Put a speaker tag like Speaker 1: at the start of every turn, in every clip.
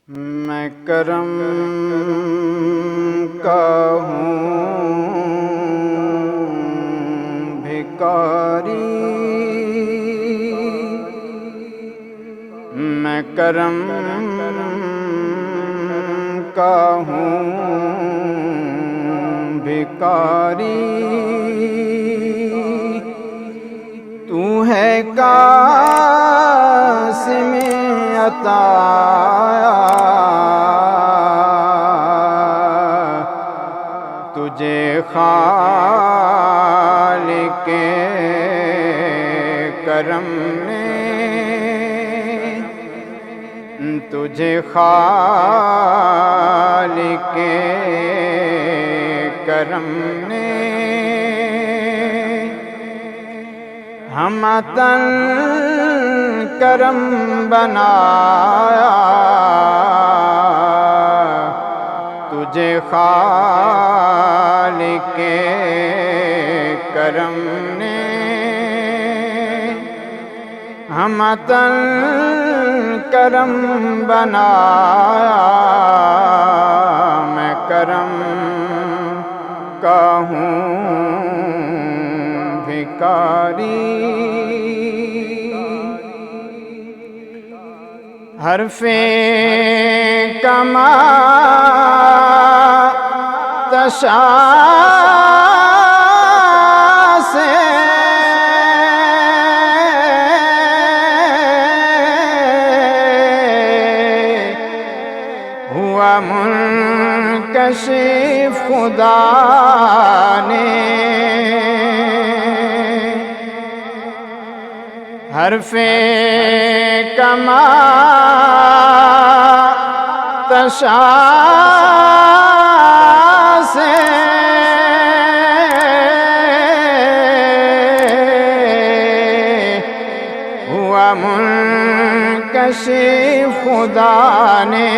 Speaker 1: میں کرم کا ہوں بھکاری، میں کرم کا ہوں بھکاری، تو ہے قاسم عطا، تجھے خالق کرم نے، تجھے خالق کرم نے ہمتاً کرم بنایا، تجھے خالق کرم نے ہمتاً کرم بنایا، میں کرم کا ہوں بھکاری، حرف کما تشاء سے ہوا منکشف خدا نے، حرف کما تشاء سے ہوا منکشف خدا نے،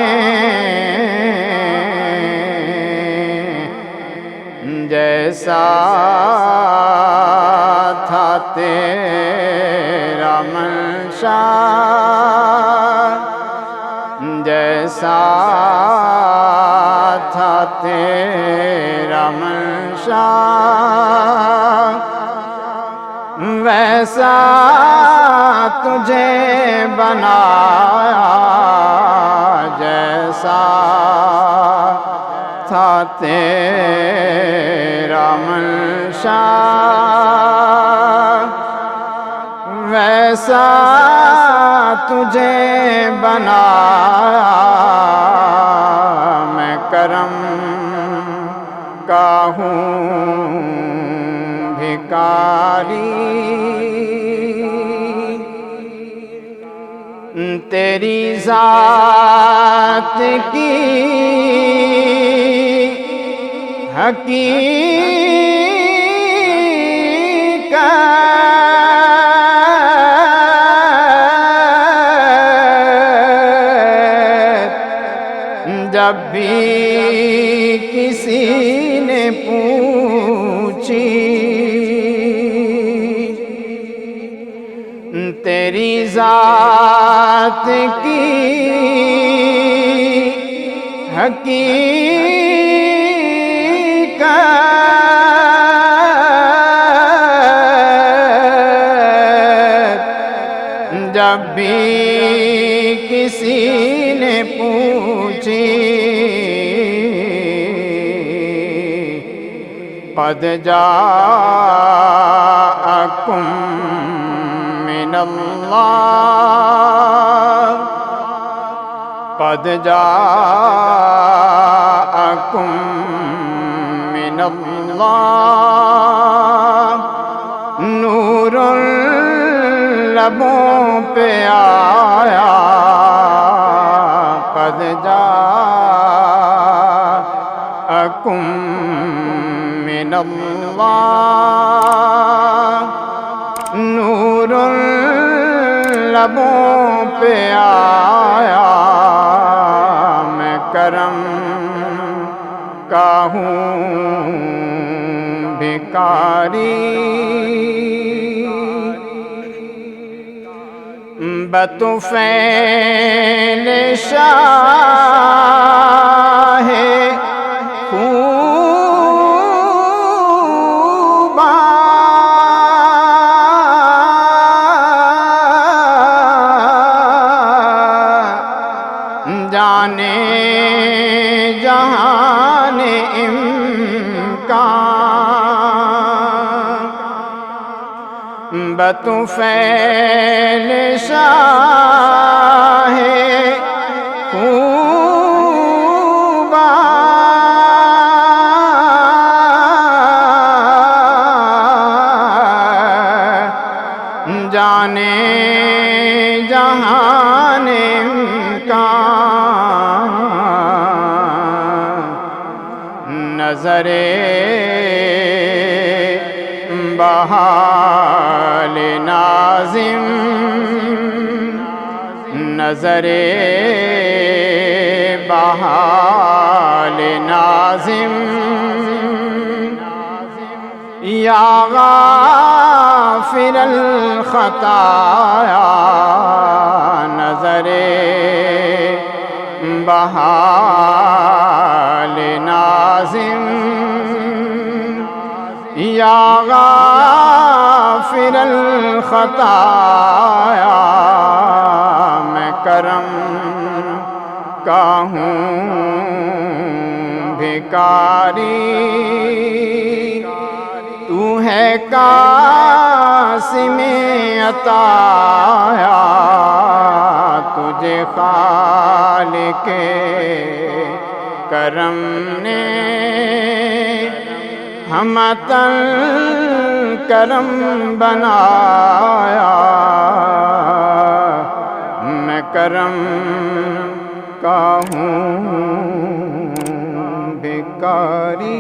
Speaker 1: جیسا تھا تیرا منشا، جیسا تھا تیرا منشا، ویسا تجھے بنایا، جیسا تھا تیرا منشا، ویسا تجھے بنایا، میں کرم کا ہوں بھکاری، تیری ذات کی حقیقت جب بھی کسی نے پوچھی، تیری ذات کی حقیقت جب بھی کسی نے پوچھی، قد جاءکم من اللہ، قد جاءکم من اللہ نور، لبوں پہ آیا، قد جاءکم من اللہ نور، لبوں پہ آیا، میں کرم کا ہوں بھکاری، بطفیل شاہ جانے جہان امکان بطفیل شاہ خوبا جانے جہان امکان نظر بحال ناظم نظر بحال ناظم یا غافر الخطایا نظر بحال ناظم یا غافر الخطایا میں کرم کا ہوں بھکاری تو ہے قاسم عطایا تجھے خالق کرم نے ہمتاً کرم بنایا میں کرم کا ہوں بھکاری